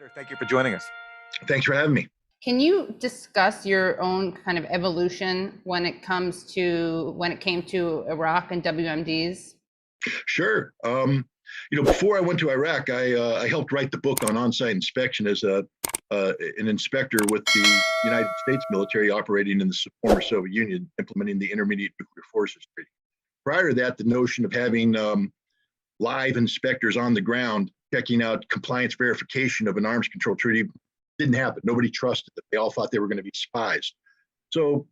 Ritter, thank you for joining us. Thanks for having me. Can you discuss your own kind of evolution when it came to Iraq and WMDs? Sure. Before I went to Iraq, I helped write the book on on-site inspection as an inspector with the United States military operating in the former Soviet Union, implementing the Intermediate Nuclear Forces Treaty. Prior to that, the notion of having live inspectors on the ground checking out compliance verification of an arms control treaty didn't happen. Nobody trusted them. They all thought they were going to be spies. So,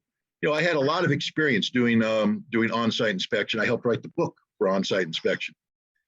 I had a lot of experience doing on-site inspection. I helped write the book for on-site inspection.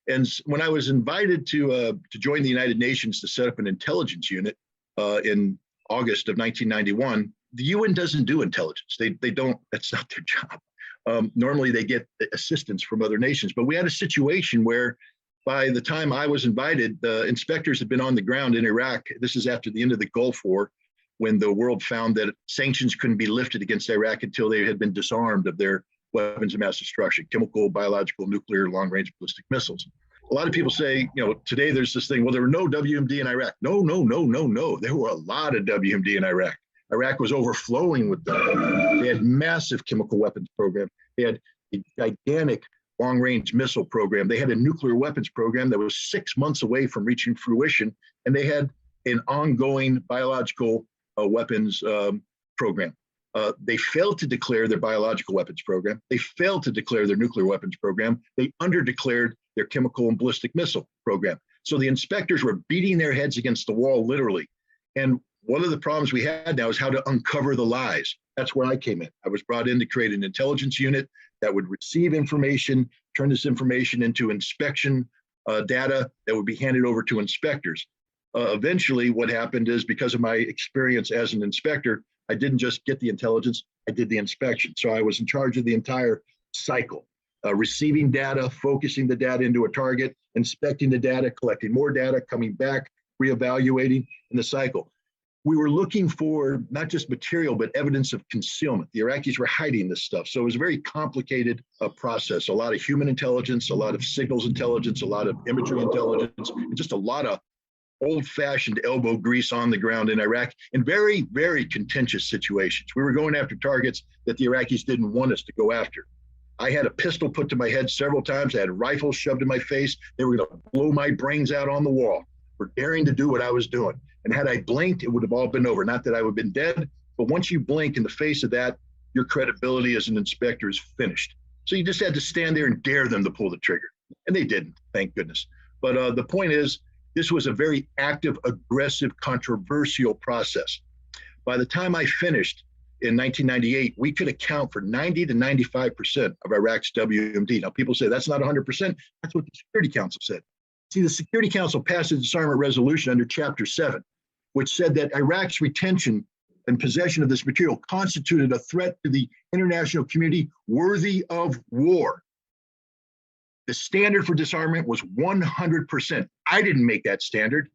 And when I was invited to join the United Nations to set up an intelligence unit in August of 1991, the UN doesn't do intelligence. They don't. That's not their job. Normally, they get assistance from other nations. But we had a situation where, by the time I was invited, the inspectors had been on the ground in Iraq. This is after the end of the Gulf War, when the world found that sanctions couldn't be lifted against Iraq until they had been disarmed of their weapons of mass destruction, chemical, biological, nuclear, long-range ballistic missiles. A lot of people say, today there's this thing, well, there were no WMD in Iraq. No. There were a lot of WMD in Iraq. Iraq was overflowing with them. They had massive chemical weapons program. They had a gigantic long-range missile program. They had a nuclear weapons program that was 6 months away from reaching fruition. And they had an ongoing biological weapons program. They failed to declare their biological weapons program. They failed to declare their nuclear weapons program. They underdeclared their chemical and ballistic missile program. So the inspectors were beating their heads against the wall, literally. And one of the problems we had now is how to uncover the lies. That's where I came in. I was brought in to create an intelligence unit that would receive information, turn this information into inspection data that would be handed over to inspectors. Eventually, what happened is, because of my experience as an inspector, I didn't just get the intelligence, I did the inspection. So I was in charge of the entire cycle, receiving data, focusing the data into a target, inspecting the data, collecting more data, coming back, reevaluating in the cycle. We were looking for not just material, but evidence of concealment. The Iraqis were hiding this stuff. So it was a very complicated process, a lot of human intelligence, a lot of signals intelligence, a lot of imagery intelligence, and just a lot of old-fashioned elbow grease on the ground in Iraq in very, very contentious situations. We were going after targets that the Iraqis didn't want us to go after. I had a pistol put to my head several times. I had rifles shoved in my face. They were going to blow my brains out on the wall for daring to do what I was doing. And had I blinked, it would have all been over. Not that I would have been dead, but once you blink in the face of that, your credibility as an inspector is finished. So you just had to stand there and dare them to pull the trigger. And they didn't, thank goodness. But the point is, this was a very active, aggressive, controversial process. By the time I finished in 1998, we could account for 90 to 95% of Iraq's WMD. Now, people say that's not 100%. That's what the Security Council said. See, the Security Council passed a disarmament resolution under Chapter 7, which said that Iraq's retention and possession of this material constituted a threat to the international community worthy of war. The standard for disarmament was 100%. I didn't make that standard.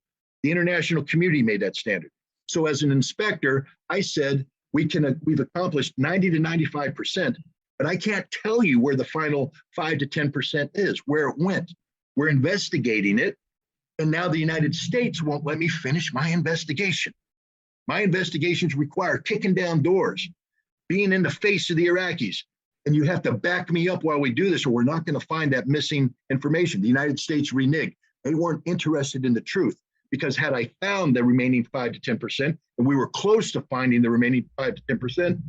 The international community made that standard. So as an inspector, I said, we've accomplished 90 to 95%, but I can't tell you where the final 5 to 10% is, where it went. We're investigating it, and now the United States won't let me finish my investigation. My investigations require kicking down doors, being in the face of the Iraqis, and you have to back me up while we do this, or we're not going to find that missing information. The United States reneged. They weren't interested in the truth, because had I found the remaining 5 to 10%, and we were close to finding the remaining 5 to 10%, then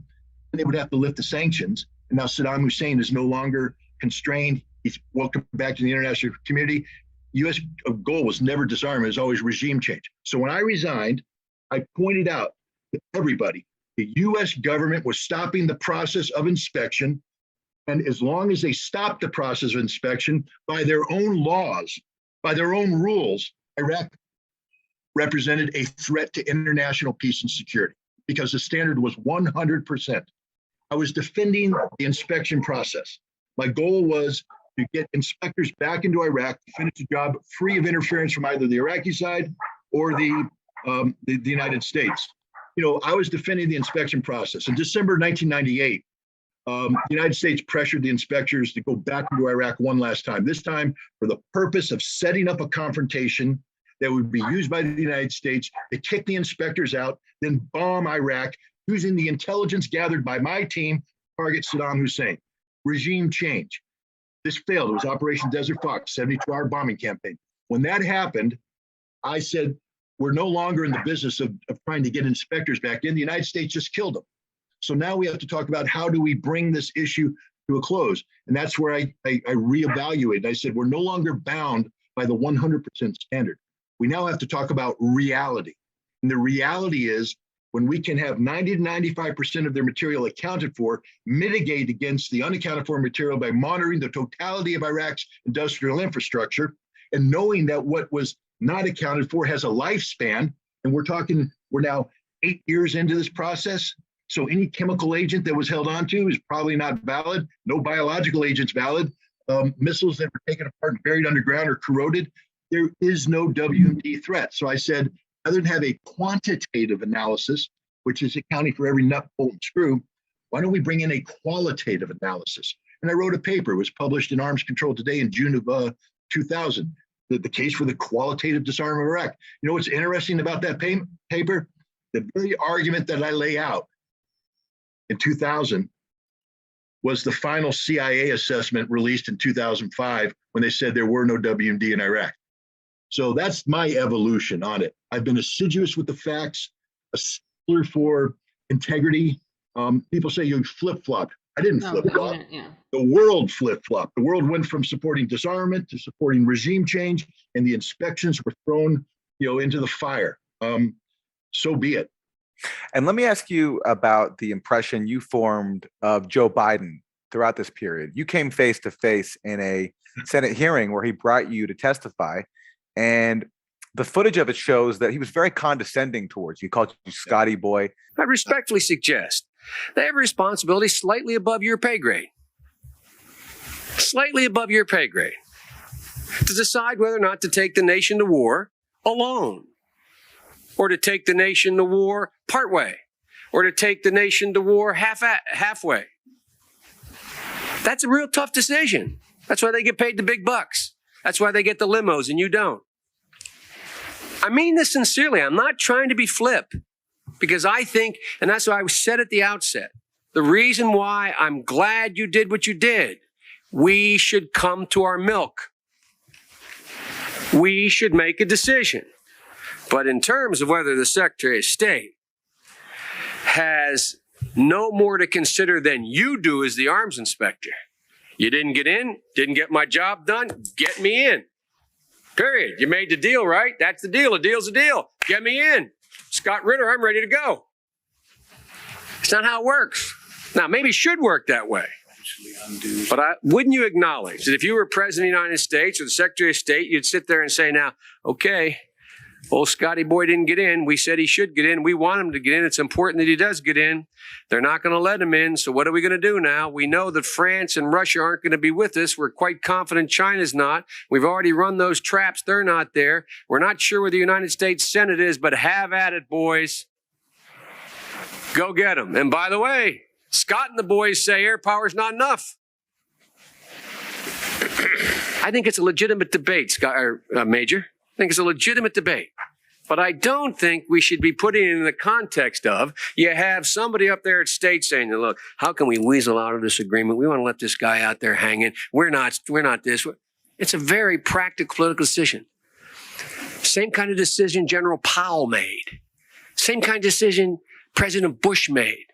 they would have to lift the sanctions. And now Saddam Hussein is no longer constrained. He's welcome back to the international community. U.S. goal was never disarmament, it was always regime change. So when I resigned, I pointed out to everybody, the U.S. government was stopping the process of inspection. And as long as they stopped the process of inspection by their own laws, by their own rules, Iraq represented a threat to international peace and security, because the standard was 100%. I was defending the inspection process. My goal was to get inspectors back into Iraq to finish the job free of interference from either the Iraqi side or the United States. I was defending the inspection process. In December 1998, the United States pressured the inspectors to go back into Iraq one last time, this time for the purpose of setting up a confrontation that would be used by the United States to kick the inspectors out, then bomb Iraq using the intelligence gathered by my team to target Saddam Hussein. Regime change. This failed. It was Operation Desert Fox, 72-hour bombing campaign. When that happened, I said, we're no longer in the business of trying to get inspectors back in. The United States just killed them. So now we have to talk about how do we bring this issue to a close? And that's where I reevaluated. I said, we're no longer bound by the 100% standard. We now have to talk about reality. And the reality is when we can have 90 to 95% of their material accounted for, mitigate against the unaccounted for material by monitoring the totality of Iraq's industrial infrastructure and knowing that what was not accounted for has a lifespan. And we're now 8 years into this process. So any chemical agent that was held onto is probably not valid. No biological agent's valid. Missiles that were taken apart and buried underground or corroded. There is no WMD threat. So I said, rather than have a quantitative analysis, which is accounting for every nut, bolt, and screw, why don't we bring in a qualitative analysis? And I wrote a paper. It was published in Arms Control Today in June of 2000. The case for the qualitative disarmament of Iraq. You know what's interesting about that paper? The very argument that I lay out in 2000 was the final CIA assessment released in 2005 when they said there were no WMD in Iraq. So that's my evolution on it. I've been assiduous with the facts, a stickler for integrity. People say you flip-flopped. I didn't flip-flop. Yeah. The world flip-flopped. The world went from supporting disarmament to supporting regime change, and the inspections were thrown, into the fire. So be it. And let me ask you about the impression you formed of Joe Biden throughout this period. You came face to face in a Senate hearing where he brought you to testify, and the footage of it shows that he was very condescending towards you. He called you Scotty boy. I respectfully suggest they have a responsibility slightly above your pay grade. Slightly above your pay grade. To decide whether or not to take the nation to war alone, or to take the nation to war partway, or to take the nation to war halfway. That's a real tough decision. That's why they get paid the big bucks. That's why they get the limos and you don't. I mean this sincerely. I'm not trying to be flip, because I think, and that's why I said at the outset, the reason why I'm glad you did what you did, we should come to our milk. We should make a decision. But in terms of whether the Secretary of State has no more to consider than you do as the arms inspector, you didn't get in, didn't get my job done, get me in. Period. You made the deal, right? That's the deal. A deal's a deal. Get me in. Scott Ritter, I'm ready to go. It's not how it works. Now, maybe it should work that way. But wouldn't you acknowledge that if you were President of the United States or the Secretary of State, you'd sit there and say, now, okay, old Scotty boy didn't get in. We said he should get in. We want him to get in. It's important that he does get in. They're not going to let him in. So what are we going to do now? We know that France and Russia aren't going to be with us. We're quite confident China's not. We've already run those traps. They're not there. We're not sure where the United States Senate is, but have at it, boys. Go get them. And by the way, Scott and the boys say air power's not enough. I think it's a legitimate debate, Major. I think it's a legitimate debate. But I don't think we should be putting it in the context of you have somebody up there at state saying, look, how can we weasel out of this agreement? We want to let this guy out there hanging. We're not this. It's a very practical political decision. Same kind of decision General Powell made. Same kind of decision President Bush made.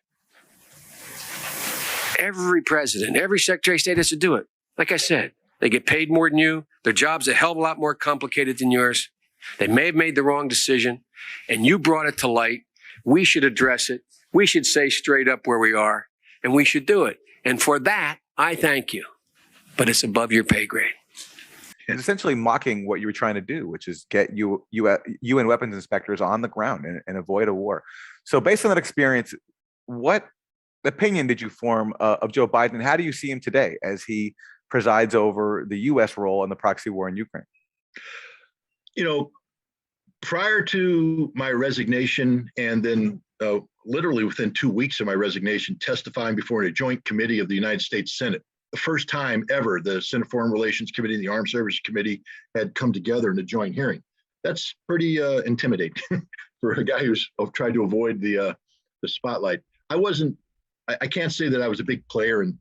Every president, every Secretary of State has to do it. Like I said, they get paid more than you. Their job's a hell of a lot more complicated than yours. They may have made the wrong decision, and you brought it to light. We should address it. We should say straight up where we are, and we should do it. And for that, I thank you. But it's above your pay grade. It's essentially mocking what you were trying to do, which is get UN weapons inspectors on the ground and avoid a war. So based on that experience, what opinion did you form of Joe Biden? How do you see him today as he presides over the U.S. role in the proxy war in Ukraine? Prior to my resignation, and then literally within 2 weeks of my resignation, testifying before a joint committee of the United States Senate, the first time ever the Senate Foreign Relations Committee and the Armed Services Committee had come together in a joint hearing. That's pretty intimidating for a guy who's tried to avoid the spotlight. I can't say that I was a big player in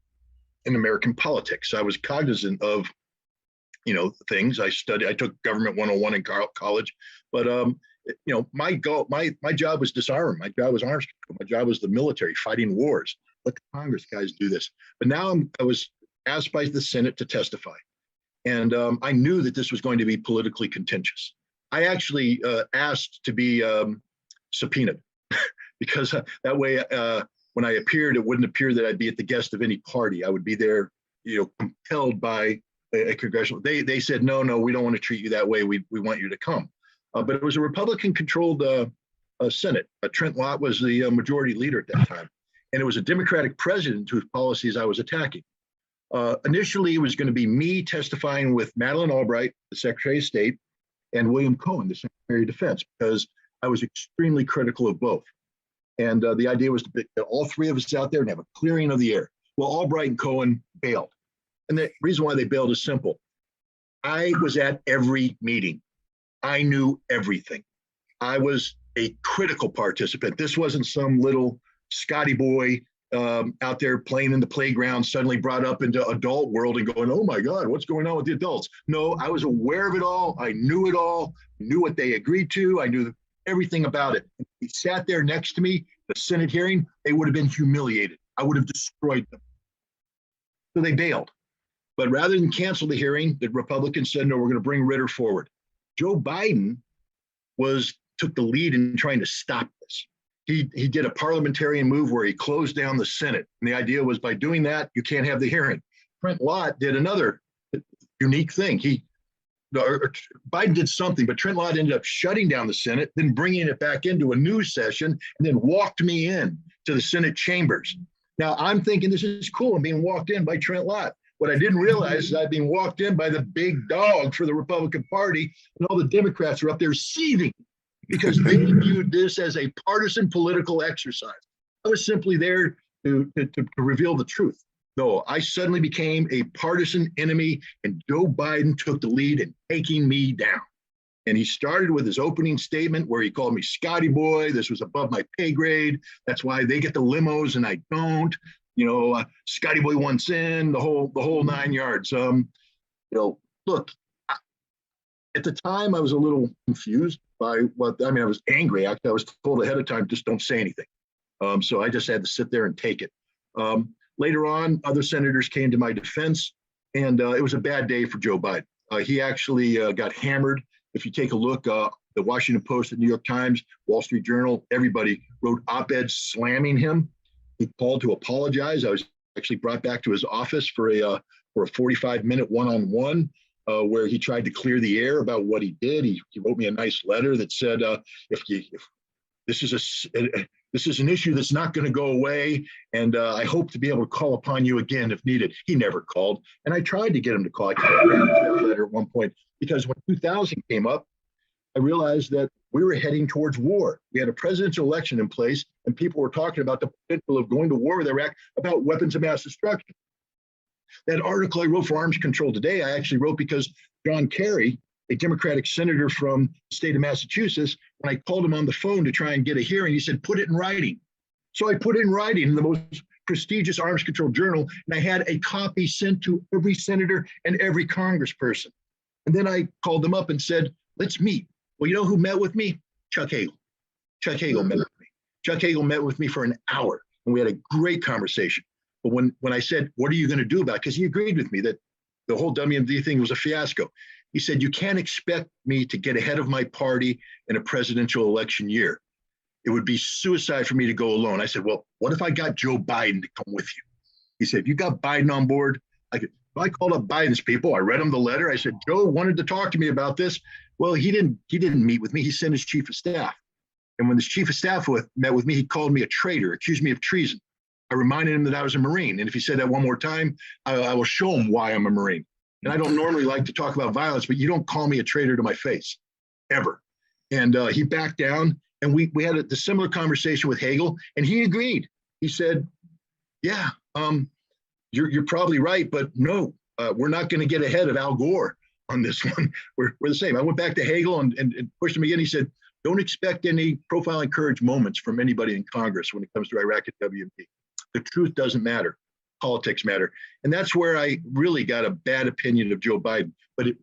American politics. I was cognizant of, things. I took government 101 in college, but my job was disarm. My job was arms control. My job was the military, fighting wars. Let the Congress guys do this. But now I was asked by the Senate to testify, and I knew that this was going to be politically contentious. I actually asked to be subpoenaed because that way, when I appeared, it wouldn't appear that I'd be at the guest of any party. I would be there, compelled by a congressional. They said, no, we don't want to treat you that way. We want you to come. But it was a Republican-controlled Senate. Trent Lott was the majority leader at that time, and it was a Democratic president whose policies I was attacking. Initially, it was going to be me testifying with Madeleine Albright, the Secretary of State, and William Cohen, the Secretary of Defense, because I was extremely critical of both. And the idea was to get all three of us out there and have a clearing of the air. Well, Albright and Cohen bailed. And the reason why they bailed is simple. I was at every meeting. I knew everything. I was a critical participant. This wasn't some little Scotty boy out there playing in the playground, suddenly brought up into adult world and going, oh my God, what's going on with the adults? No, I was aware of it all. I knew it all, knew what they agreed to. I knew everything about it. If he sat there next to me, the Senate hearing, they would have been humiliated. I would have destroyed them. So they bailed. But rather than cancel the hearing, the Republicans said, no, we're going to bring Ritter forward. Joe Biden took the lead in trying to stop this. He did a parliamentarian move where he closed down the Senate. And the idea was by doing that, you can't have the hearing. Trent Lott did another unique thing. Biden did something, but Trent Lott ended up shutting down the Senate, then bringing it back into a new session, and then walked me in to the Senate chambers. Now, I'm thinking this is cool. I'm being walked in by Trent Lott. What I didn't realize is I'd been walked in by the big dog for the Republican Party, and all the Democrats are up there seething because they viewed this as a partisan political exercise. I was simply there to reveal the truth. No, I suddenly became a partisan enemy, and Joe Biden took the lead in taking me down. And he started with his opening statement where he called me Scotty boy. This was above my pay grade. That's why they get the limos and I don't. Scotty boy wants in, the whole 9 yards. Look, at the time I was a little confused by I was angry. Actually, I was told ahead of time, just don't say anything. So I just had to sit there and take it. Later on, other senators came to my defense, and it was a bad day for Joe Biden. He actually got hammered. If you take a look, the Washington Post, the New York Times, Wall Street Journal, everybody wrote op-eds slamming him. He called to apologize. I was actually brought back to his office for a 45-minute one-on-one where he tried to clear the air about what he did. He wrote me a nice letter that said, if this is an issue that's not going to go away, and I hope to be able to call upon you again if needed. He never called, and I tried to get him to call. I tried that letter at one point because when 2000 came up, I realized that we were heading towards war. We had a presidential election in place, and people were talking about the potential of going to war with Iraq about weapons of mass destruction. That article I wrote for Arms Control Today, I actually wrote because John Kerry, a Democratic senator from the state of Massachusetts, when I called him on the phone to try and get a hearing, he said, put it in writing. So I put it in writing in the most prestigious arms control journal, and I had a copy sent to every senator and every congressperson. And then I called them up and said, let's meet. Well, you know who met with me? Chuck Hagel. Chuck Hagel met with me. Chuck Hagel met with me for an hour, and we had a great conversation. But when I said, what are you going to do about it? Because he agreed with me that the whole WMD thing was a fiasco. He said, you can't expect me to get ahead of my party in a presidential election year. It would be suicide for me to go alone. I said, well, what if I got Joe Biden to come with you? He said, if you got Biden on board, I called up Biden's people. I read him the letter. I said, Joe wanted to talk to me about this. Well, he didn't meet with me. He sent his chief of staff. And when his chief of staff met with me, he called me a traitor, accused me of treason. I reminded him that I was a Marine. And if he said that one more time, I will show him why I'm a Marine. And I don't normally like to talk about violence, but you don't call me a traitor to my face, ever. And he backed down, and we had a similar conversation with Hagel, and he agreed. He said, yeah, you're probably right, but no, we're not going to get ahead of Al Gore. on this one. We're the same. I went back to Hagel and pushed him again. He said, don't expect any profile and courage moments from anybody in Congress when it comes to Iraq and WMD. The truth doesn't matter. Politics matter. And that's where I really got a bad opinion of Joe Biden. But it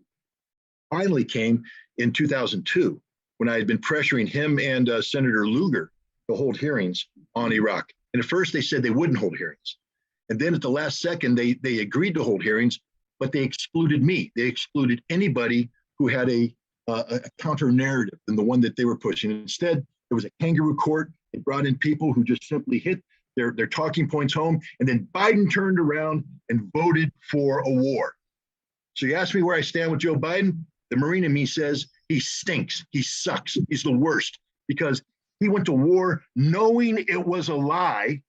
finally came in 2002 when I had been pressuring him and Senator Lugar to hold hearings on Iraq. And at first they said they wouldn't hold hearings. And then at the last second, they agreed to hold hearings, but they excluded me. They excluded anybody who had a counter narrative than the one that they were pushing. Instead, there was a kangaroo court. They brought in people who just simply hit their talking points home. And then Biden turned around and voted for a war. So you ask me where I stand with Joe Biden? The Marine in me says he stinks. He sucks. He's the worst because he went to war knowing it was a lie,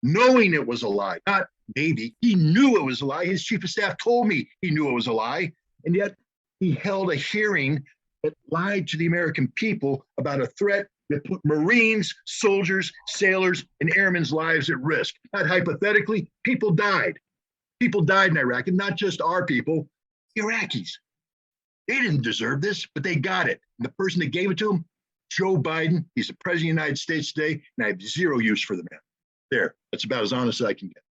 not maybe. He knew it was a lie. His chief of staff told me he knew it was a lie. And yet he held a hearing that lied to the American people about a threat that put Marines, soldiers, sailors, and airmen's lives at risk. Not hypothetically, people died. People died in Iraq, and not just our people, Iraqis. They didn't deserve this, but they got it. And the person that gave it to them, Joe Biden, he's the president of the United States today, and I have zero use for the man. There, that's about as honest as I can get.